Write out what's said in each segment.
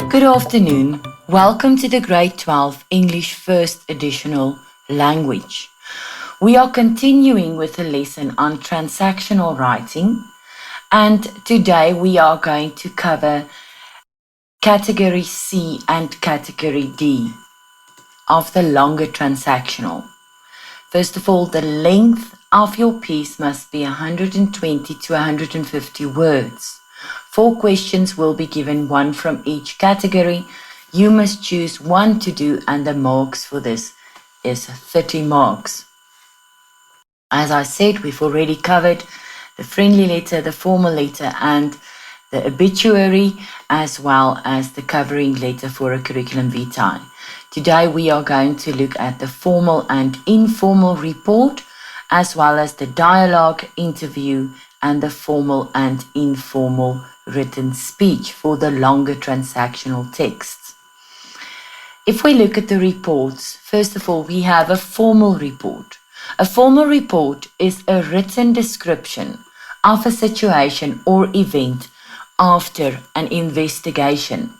Good afternoon. Welcome to the Grade 12 English First Additional Language. We are continuing with a lesson on transactional writing, and today we are going to cover Category C and Category D of the longer transactional. First of all, the length of your piece must be 120 to 150 words. 4 questions will be given, 1 from each category. You must choose 1 to do, and the marks for this is 30 marks. As I said, we've already covered the friendly letter, the formal letter, and the obituary, as well as the covering letter for a curriculum vitae. Today we are going to look at the formal and informal report, as well as the dialogue, interview, and the formal and informal written speech for the longer transactional texts. If we look at the reports, first of all, we have a formal report. A formal report is a written description of a situation or event after an investigation.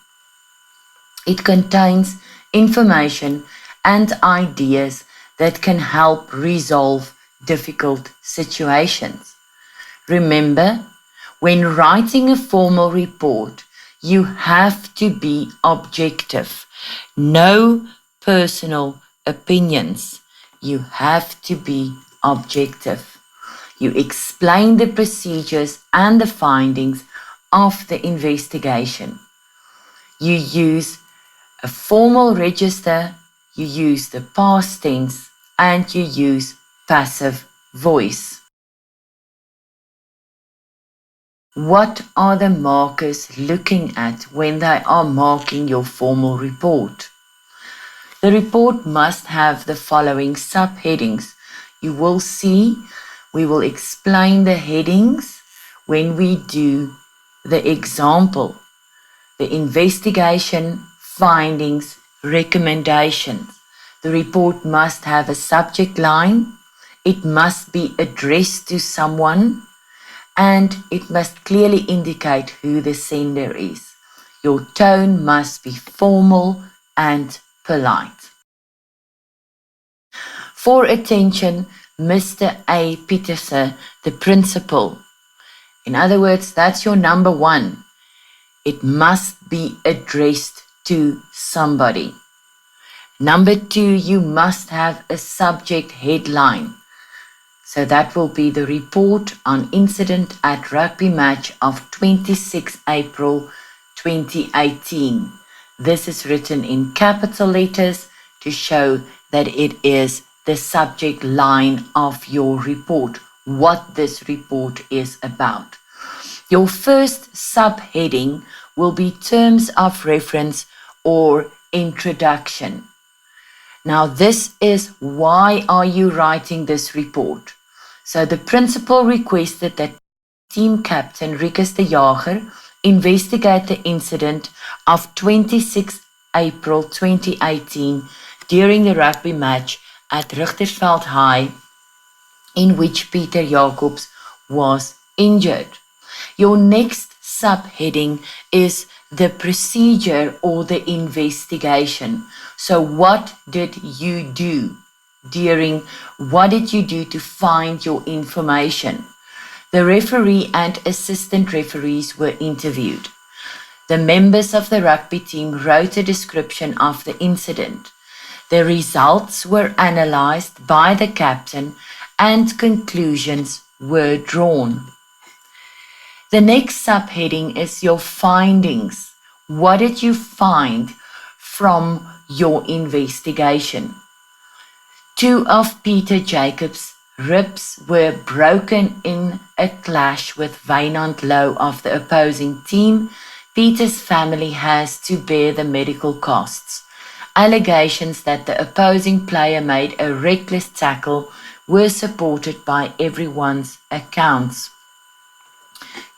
It contains information and ideas that can help resolve difficult situations. Remember, when writing a formal report, you have to be objective. No personal opinions. You have to be objective. You explain the procedures and the findings of the investigation. You use a formal register, you use the past tense, and you use passive voice. What are the markers looking at when they are marking your formal report? The report must have the following subheadings. You will see we will explain the headings when we do the example. The investigation, findings, recommendations. The report must have a subject line. It must be addressed to someone, and it must clearly indicate who the sender is. Your tone must be formal and polite. For attention, Mr. A. Petersen, the principal. In other words, that's your number 1. It must be addressed to somebody. Number 2, you must have a subject headline. So that will be the report on incident at rugby match of 26 April 2018. This is written in capital letters to show that it is the subject line of your report, what this report is about. Your first subheading will be terms of reference or introduction. Now this is why are you writing this report? So the principal requested that team captain Rikus de Jager investigate the incident of 26 April 2018 during the rugby match at Richtersveld High, in which Peter Jacobs was injured. Your next subheading is the procedure or the investigation. So what did you do what did you do to find your information? The referee and assistant referees were interviewed. The members of the rugby team wrote a description of the incident. The results were analyzed by the captain and conclusions were drawn. The next subheading is your findings. What did you find from your investigation? 2 of Peter Jacobs' ribs were broken in a clash with Wynand Lowe of the opposing team. Peter's family has to bear the medical costs. Allegations that the opposing player made a reckless tackle were supported by everyone's accounts.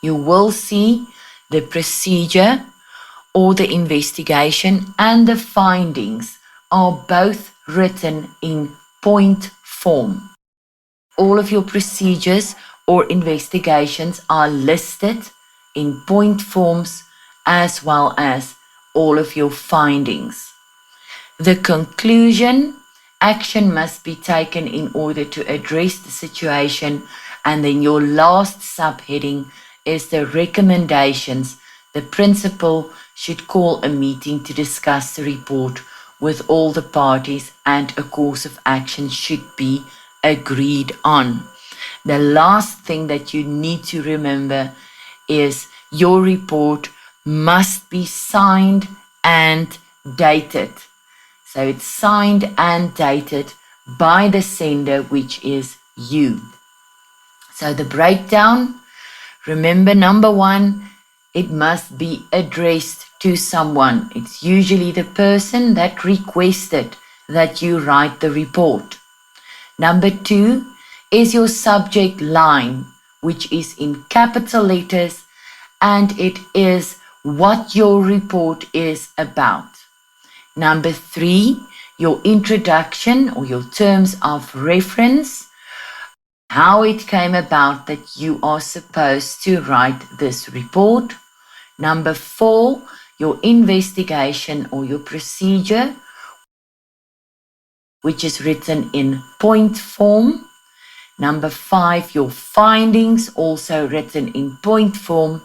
You will see the procedure or the investigation and the findings are both written in point form. All of your procedures or investigations are listed in point forms as well as all of your findings. The conclusion, action must be taken in order to address the situation, and then your last subheading is the recommendations. The principal should call a meeting to discuss the report with all the parties, and a course of action should be agreed on. The last thing that you need to remember is your report must be signed and dated. So it's signed and dated by the sender, which is you. So the breakdown, remember, number one, it must be addressed to someone. It's usually the person that requested that you write the report. Number two is your subject line, which is in capital letters, and it is what your report is about. Number three, your introduction or your terms of reference, how it came about that you are supposed to write this report. Number four, your investigation or your procedure, which is written in point form. Number five, your findings, also written in point form.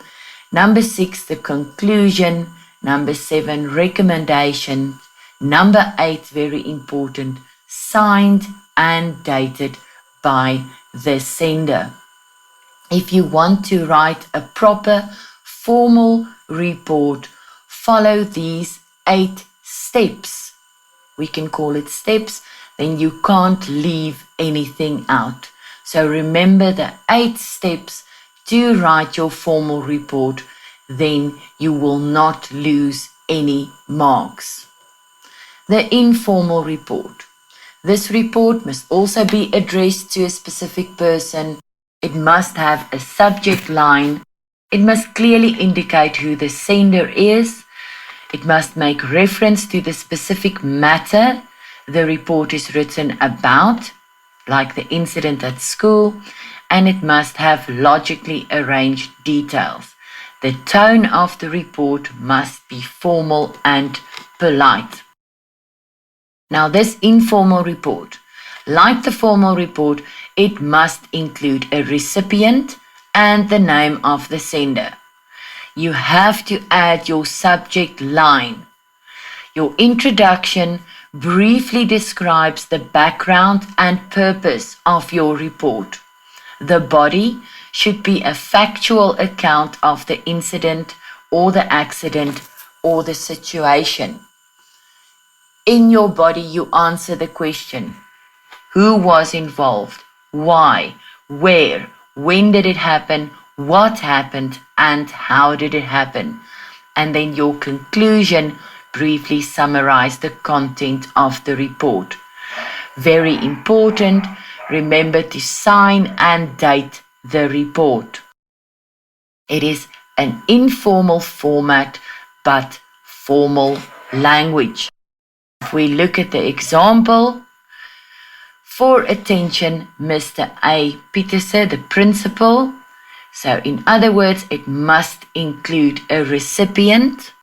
Number six, the conclusion. Number seven, recommendation. Number eight, very important, signed and dated by the sender. If you want to write a proper formal report, follow these 8 steps. We can call it steps, then you can't leave anything out. So remember the 8 steps to write your formal report, then you will not lose any marks. The informal report. This report must also be addressed to a specific person. It must have a subject line. It must clearly indicate who the sender is. It must make reference to the specific matter the report is written about, like the incident at school, and it must have logically arranged details. The tone of the report must be formal and polite. Now, this informal report, like the formal report, it must include a recipient and the name of the sender. You have to add your subject line. Your introduction briefly describes the background and purpose of your report. The body should be a factual account of the incident or the accident or the situation. In your body, you answer the question: who was involved? Why? Where? When did it happen? What happened? And how did it happen? And then your conclusion briefly summarize the content of the report. Very important, remember to sign and date the report. It is an informal format, but formal language. If we look at the example, for attention, Mr. A. Pieterse, the principal. So in other words, it must include a recipient.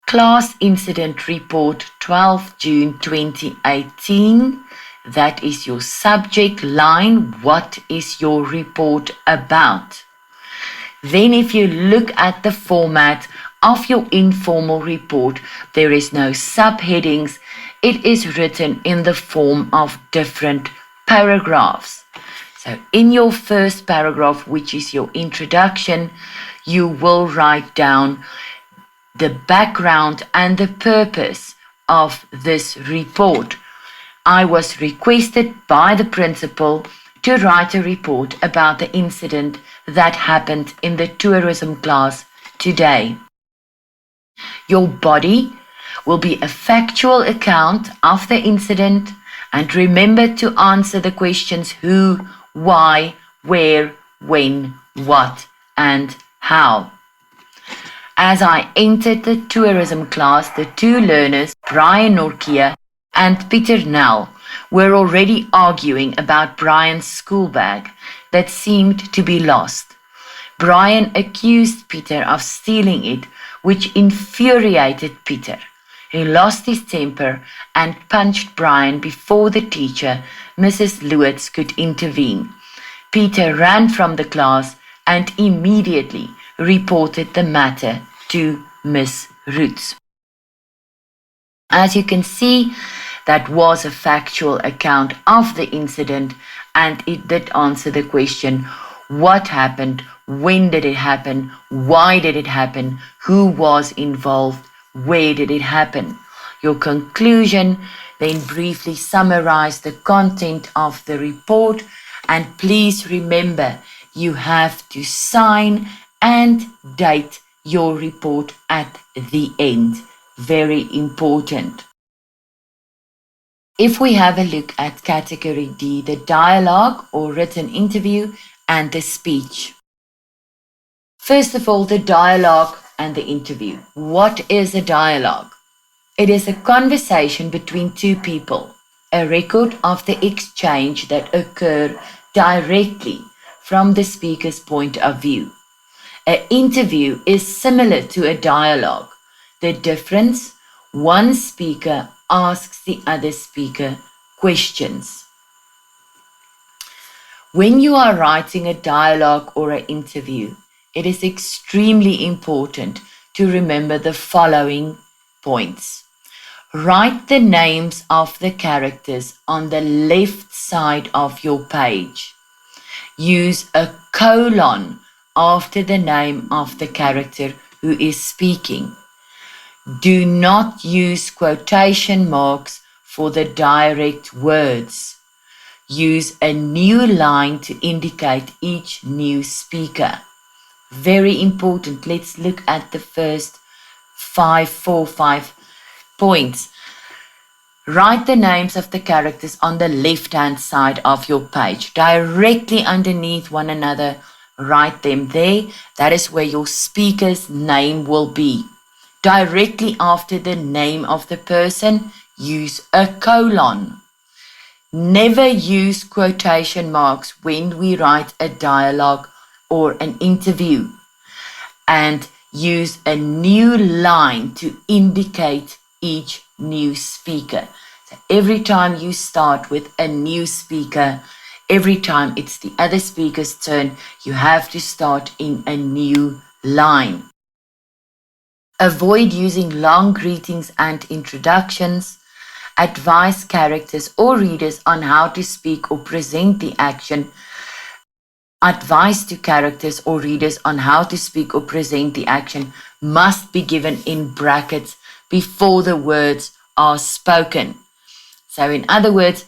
Class Incident Report 12 June 2018. That is your subject line. What is your report about? Then if you look at the format of your informal report, there is no subheadings. It is written in the form of different paragraphs. So in your first paragraph, which is your introduction, you will write down the background and the purpose of this report. I was requested by the principal to write a report about the incident that happened in the tourism class today. Your body will be a factual account of the incident, and remember to answer the questions who, why, where, when, what, and how. As I entered the tourism class, the 2 learners, Brian Norkia and Peter Nell, were already arguing about Brian's school bag that seemed to be lost. Brian accused Peter of stealing it, which infuriated Peter. He lost his temper and punched Brian before the teacher, Mrs. Lewis, could intervene. Peter ran from the class and immediately reported the matter to Miss Roots. As you can see, that was a factual account of the incident, and it did answer the question, what happened, when did it happen, why did it happen, who was involved, where did it happen. Your conclusion then briefly summarized the content of the report, and please remember, you have to sign and date your report at the end. Very important. If we have a look at category D, the dialogue or written interview and the speech. First of all, the dialogue and the interview. What is a dialogue? It is a conversation between two people, a record of the exchange that occur directly from the speaker's point of view. An interview is similar to a dialogue. The difference, one speaker asks the other speaker questions. When you are writing a dialogue or an interview, it is extremely important to remember the following points. Write the names of the characters on the left side of your page. Use a colon after the name of the character who is speaking. Do not use quotation marks for the direct words. Use a new line to indicate each new speaker. Very important. Let's look at the first 5 points. Write the names of the characters on the left-hand side of your page, directly underneath one another. Write them there. That is where your speaker's name will be. Directly after the name of the person, use a colon. Never use quotation marks when we write a dialogue or an interview. And use a new line to indicate each new speaker. So every time you start with a new speaker, every time it's the other speaker's turn, you have to start in a new line. Avoid using long greetings and introductions. Advise characters or readers on how to speak or present the action. Advice to characters or readers on how to speak or present the action must be given in brackets before the words are spoken. So in other words,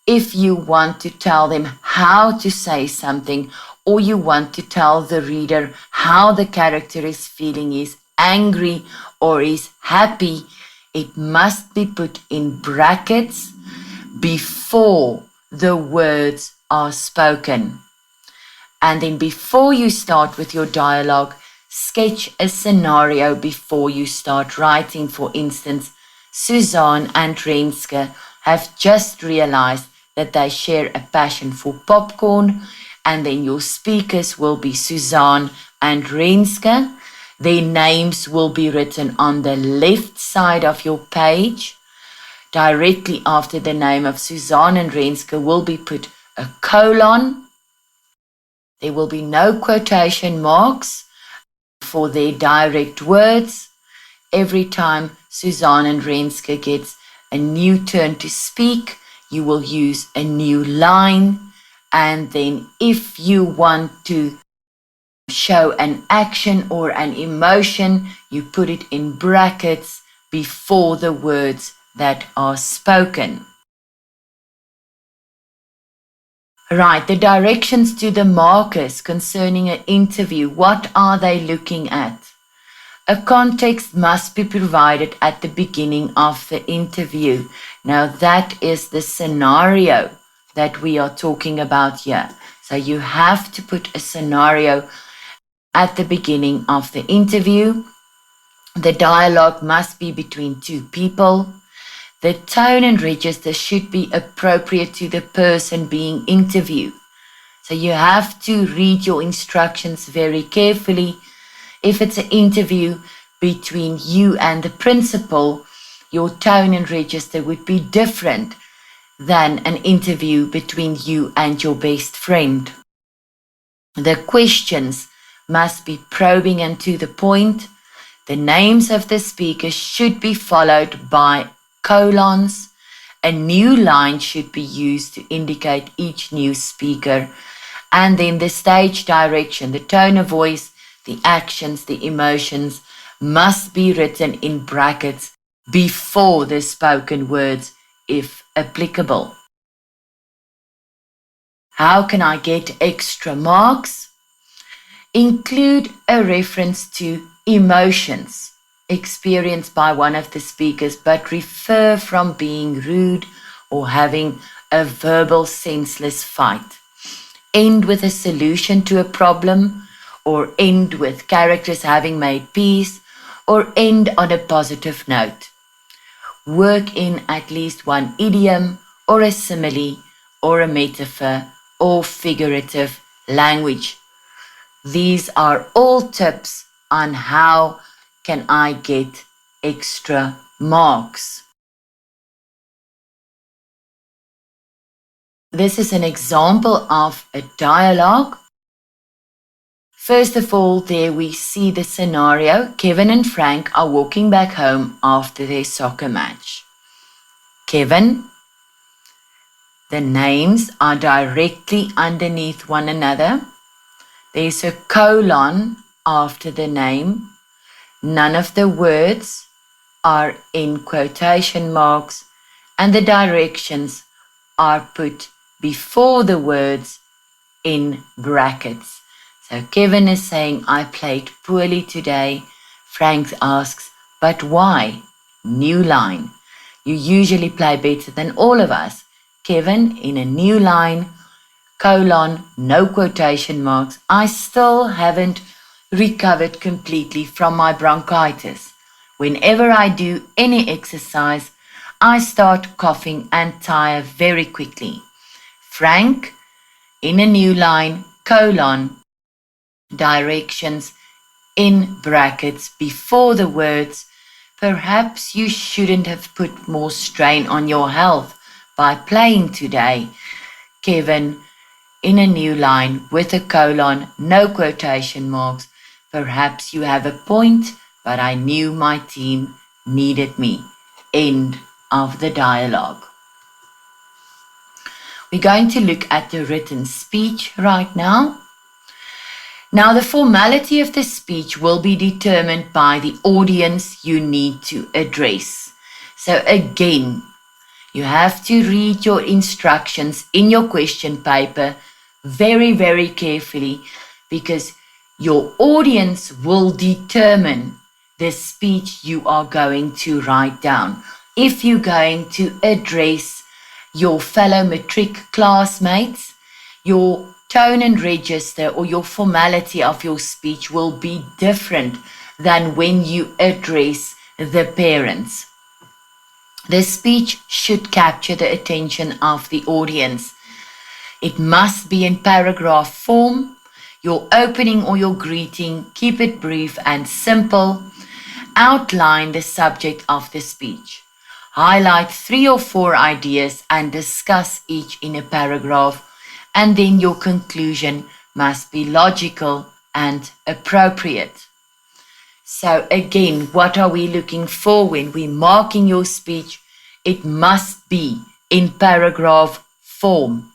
if you want to tell them how to say something, or you want to tell the reader how the character is feeling, is angry or is happy, it must be put in brackets before the words are spoken. And then before you start with your dialogue, sketch a scenario before you start writing. For instance, Suzanne and Renske have just realized that they share a passion for popcorn, and then your speakers will be Suzanne and Renske. Their names will be written on the left side of your page. Directly after the name of Suzanne and Renske will be put a colon. There will be no quotation marks for their direct words. Every time Suzanne and Renske gets a new turn to speak, you will use a new line. And then if you want to show an action or an emotion, you put it in brackets before the words that are spoken. Right, the directions to the markers concerning an interview, what are they looking at? A context must be provided at the beginning of the interview. Now that is the scenario that we are talking about here. So you have to put a scenario at the beginning of the interview. The dialogue must be between two people. The tone and register should be appropriate to the person being interviewed. So you have to read your instructions very carefully. If it's an interview between you and the principal, your tone and register would be different than an interview between you and your best friend. The questions must be probing and to the point. The names of the speakers should be followed by colons. A new line should be used to indicate each new speaker. And then the stage direction, the tone of voice, the actions, the emotions must be written in brackets before the spoken words, if applicable. How can I get extra marks? Include a reference to emotions experienced by one of the speakers, but refer from being rude or having a verbal senseless fight. End with a solution to a problem, or end with characters having made peace, or end on a positive note. Work in at least one idiom or a simile or a metaphor or figurative language. These are all tips on how can I get extra marks. This is an example of a dialogue. First of all, there we see the scenario. Kevin and Frank are walking back home after their soccer match. Kevin, the names are directly underneath one another. There's a colon after the name. None of the words are in quotation marks, and the directions are put before the words in brackets. So Kevin is saying, I played poorly today. Frank asks, but why? New line. You usually play better than all of us. Kevin, in a new line, colon, no quotation marks. I still haven't recovered completely from my bronchitis. Whenever I do any exercise, I start coughing and tire very quickly. Frank, in a new line, colon, directions in brackets before the words, perhaps you shouldn't have put more strain on your health by playing today. Kevin, in a new line with a colon, no quotation marks, perhaps you have a point, but I knew my team needed me. End of the dialogue. We're going to look at the written speech right now. Now, the formality of the speech will be determined by the audience you need to address. So again, you have to read your instructions in your question paper very, very carefully, because your audience will determine the speech you are going to write down. If you're going to address your fellow matric classmates, your tone and register or your formality of your speech will be different than when you address the parents. The speech should capture the attention of the audience. It must be in paragraph form. Your opening or your greeting, keep it brief and simple. Outline the subject of the speech. Highlight 3 or 4 ideas and discuss each in a paragraph. And then your conclusion must be logical and appropriate. So again, what are we looking for when we're marking your speech? It must be in paragraph form.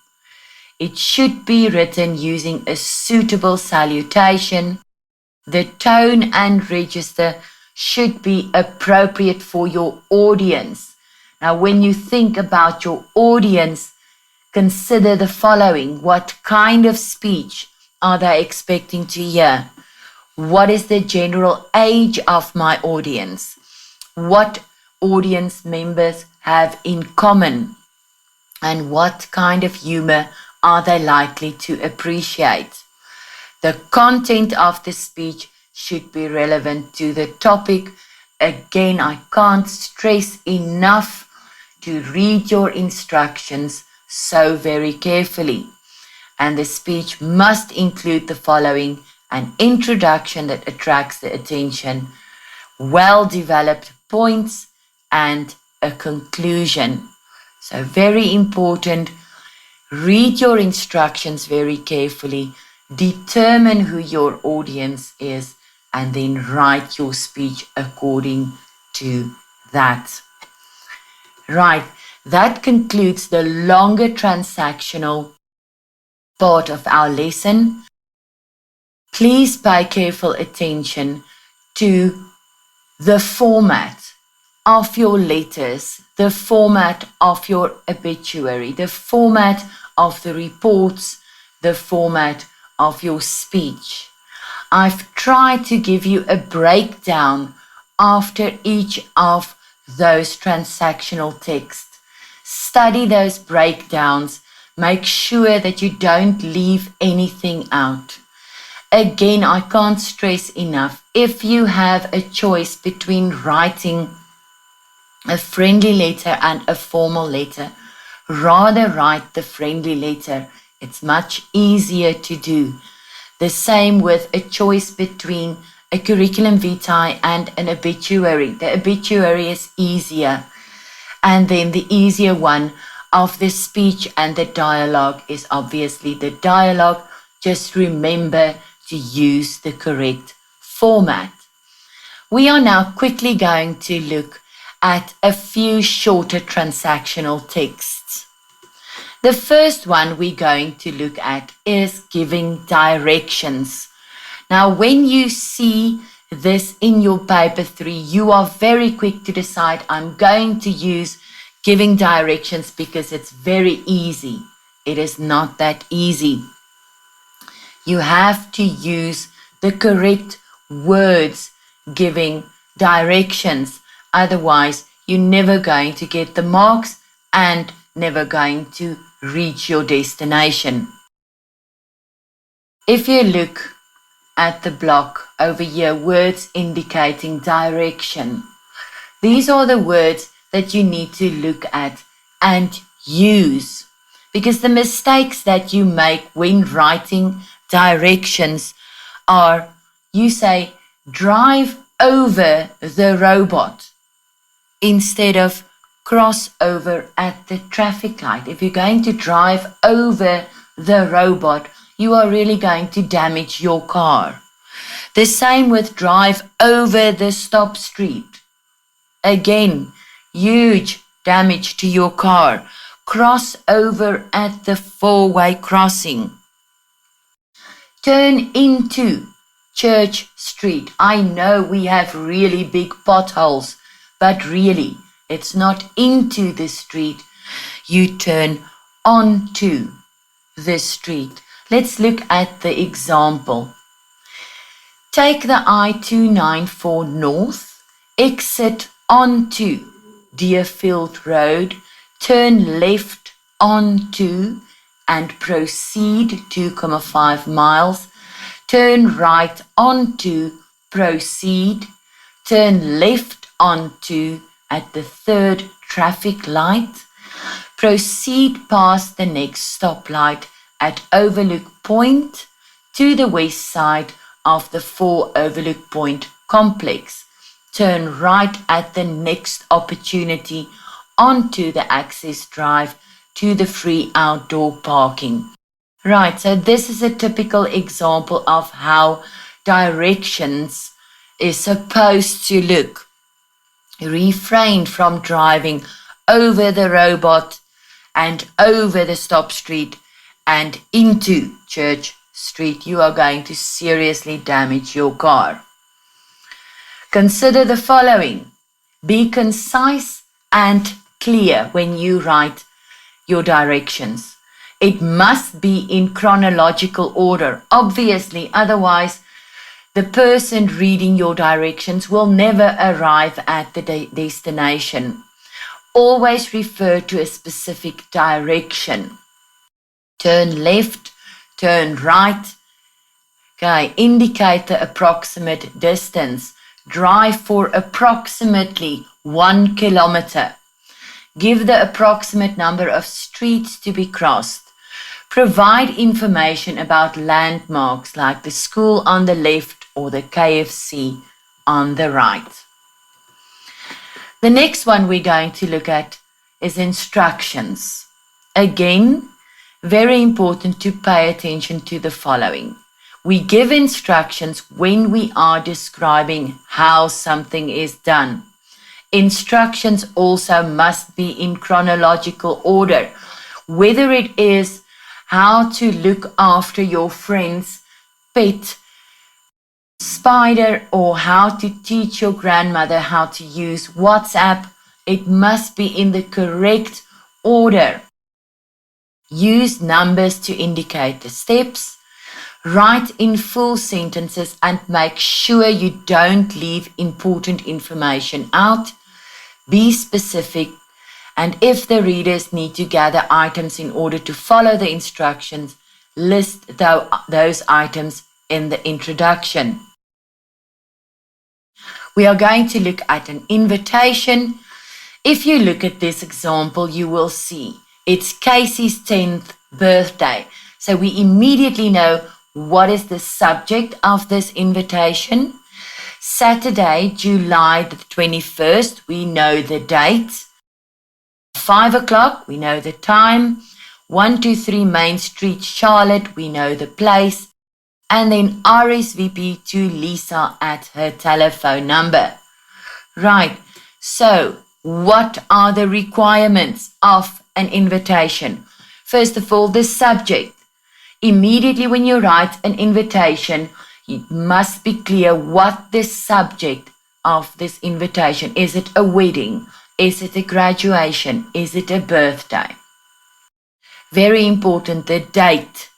It should be written using a suitable salutation. The tone and register should be appropriate for your audience. Now, when you think about your audience, consider the following. What kind of speech are they expecting to hear? What is the general age of my audience? What audience members have in common? And what kind of humor are they likely to appreciate? The content of the speech should be relevant to the topic. Again, I can't stress enough to read your instructions so very carefully. and the speech must include the following: an introduction that attracts the attention, well-developed points, and a conclusion. So very important. Read your instructions very carefully, determine who your audience is, and then write your speech according to that. Right, that concludes the longer transactional part of our lesson. Please pay careful attention to the format of your letters, the format of your obituary, the format of the reports, the format of your speech. I've tried to give you a breakdown after each of those transactional texts. Study those breakdowns. Make sure that you don't leave anything out. Again, I can't stress enough, if you have a choice between writing a friendly letter and a formal letter, rather write the friendly letter. It's much easier to do. The same with a choice between a curriculum vitae and an obituary. The obituary is easier. And then the easier one of the speech and the dialogue is obviously the dialogue. Just remember to use the correct format. We are now quickly going to look at a few shorter transactional texts. The first one we're going to look at is giving directions. Now, when you see this in your paper 3, you are very quick to decide, I'm going to use giving directions because it's very easy. It is not that easy. You have to use the correct words giving directions. Otherwise, you're never going to get the marks and never going to reach your destination. If you look at the block over here, words indicating direction, these are the words that you need to look at and use, because the mistakes that you make when writing directions are, you say, drive over the robot instead of cross over at the traffic light. If you're going to drive over the robot, you are really going to damage your car. The same with drive over the stop street. Again, huge damage to your car. Cross over at the four-way crossing. Turn into Church Street. I know we have really big potholes, but really, it's not into the street. You turn onto the street. Let's look at the example. Take the I-294 north, exit onto Deerfield Road, turn left onto and proceed 2.5 miles, turn right onto, proceed, turn left onto at the third traffic light, proceed past the next stoplight at Overlook Point to the west side of the 4 Overlook Point complex. Turn right at the next opportunity onto the access drive to the free outdoor parking. Right, so this is a typical example of how directions is supposed to look. Refrain from driving over the robot and over the stop street and into Church Street. You are going to seriously damage your car. Consider the following. Be concise and clear when you write your directions. It must be in chronological order, obviously, otherwise the person reading your directions will never arrive at the destination. Always refer to a specific direction. Turn left, turn right. Okay, indicate the approximate distance. Drive for approximately 1 kilometer. Give the approximate number of streets to be crossed. Provide information about landmarks like the school on the left or the KFC on the right. The next one we're going to look at is instructions. Again, very important to pay attention to the following. We give instructions when we are describing how something is done. Instructions also must be in chronological order, whether it is how to look after your friend's pet spider or how to teach your grandmother how to use WhatsApp. It must be in the correct order. Use numbers to indicate the steps. Write in full sentences and make sure you don't leave important information out. Be specific, and if the readers need to gather items in order to follow the instructions, list those items in the introduction. We are going to look at an invitation. If you look at this example, you will see it's Casey's 10th birthday. So we immediately know what is the subject of this invitation. Saturday, July the 21st, we know the date. 5 o'clock, we know the time. 123 Main Street, Charlotte, we know the place. And then RSVP to Lisa at her telephone number. Right, so what are the requirements of an invitation? First of all, the subject. Immediately when you write an invitation, it must be clear what the subject of this invitation. Is it a wedding? Is it a graduation? Is it a birthday? Very important, the date.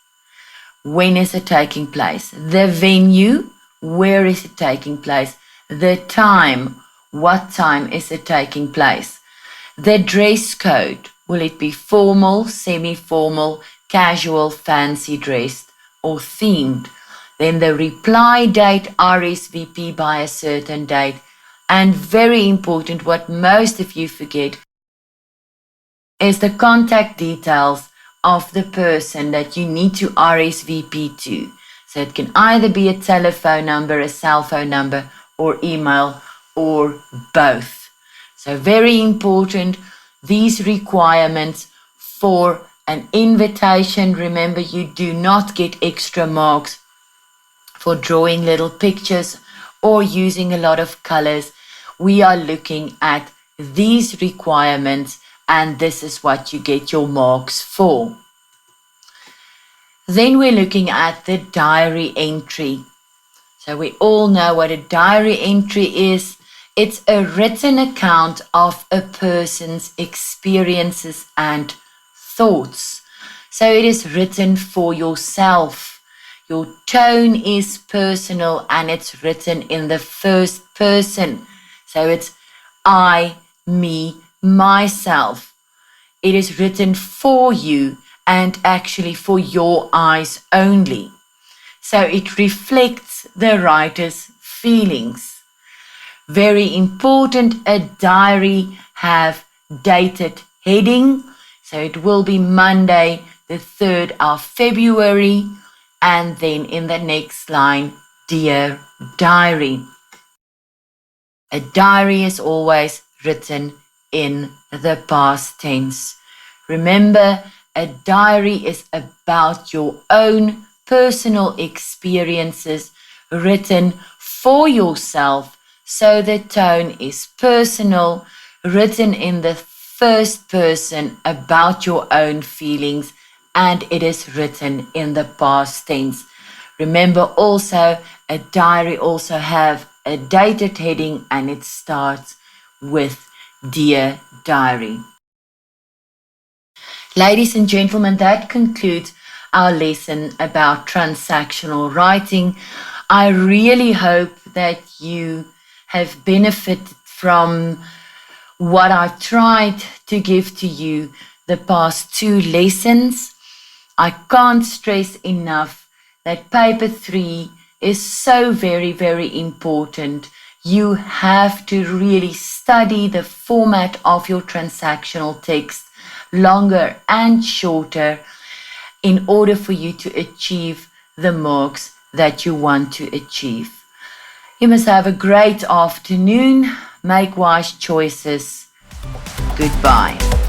When is it taking place? The venue, where is it taking place? The time, what time is it taking place? The dress code, will it be formal, semi-formal, casual, fancy dressed, or themed? Then the reply date, RSVP by a certain date. And very important, what most of you forget, is the contact details of the person that you need to RSVP to. So it can either be a telephone number, a cell phone number, or email, or both. So very important, these requirements for an invitation. Remember, you do not get extra marks for drawing little pictures or using a lot of colors. We are looking at these requirements, and this is what you get your marks for. Then we're looking at the diary entry. So we all know what a diary entry is. It's a written account of a person's experiences and thoughts. So it is written for yourself. Your tone is personal and it's written in the first person. So it's I, me, myself. It is written for you and actually for your eyes only. So it reflects the writer's feelings. Very important, a diary have dated heading. So it will be Monday, the 3rd of February. And then in the next line, Dear Diary. A diary is always written in the past tense. Remember, a diary is about your own personal experiences written for yourself, so the tone is personal, written in the first person about your own feelings, and it is written in the past tense. Remember also, a diary also have a dated heading and it starts with Dear Diary. Ladies and gentlemen, that concludes our lesson about transactional writing. I really hope that you have benefited from what I've tried to give to you the past 2 lessons. I can't stress enough that paper 3 is so very, very important. You have to really study the format of your transactional text, longer and shorter, in order for you to achieve the marks that you want to achieve. You must have a great afternoon. Make wise choices. Goodbye.